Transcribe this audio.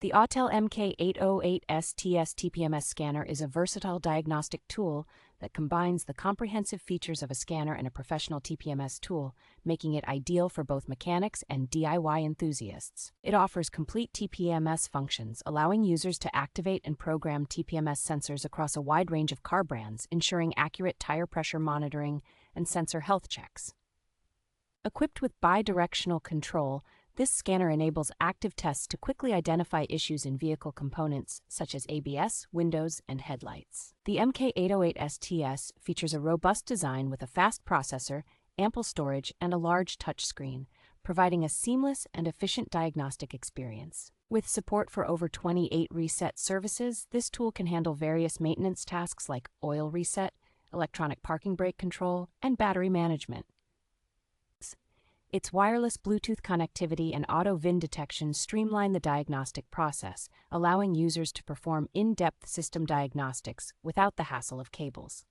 The Autel MK808S-TS TPMS Scanner is a versatile diagnostic tool that combines the comprehensive features of a scanner and a professional TPMS tool, making it ideal for both mechanics and DIY enthusiasts. It offers complete TPMS functions, allowing users to activate and program TPMS sensors across a wide range of car brands, ensuring accurate tire pressure monitoring and sensor health checks. Equipped with bi-directional control, this scanner enables active tests to quickly identify issues in vehicle components such as ABS, windows, and headlights. The MK808S-TS features a robust design with a fast processor, ample storage, and a large touchscreen, providing a seamless and efficient diagnostic experience. With support for over 28 reset services, this tool can handle various maintenance tasks like oil reset, electronic parking brake control, and battery management. Its wireless Bluetooth connectivity and auto VIN detection streamline the diagnostic process, allowing users to perform in-depth system diagnostics without the hassle of cables.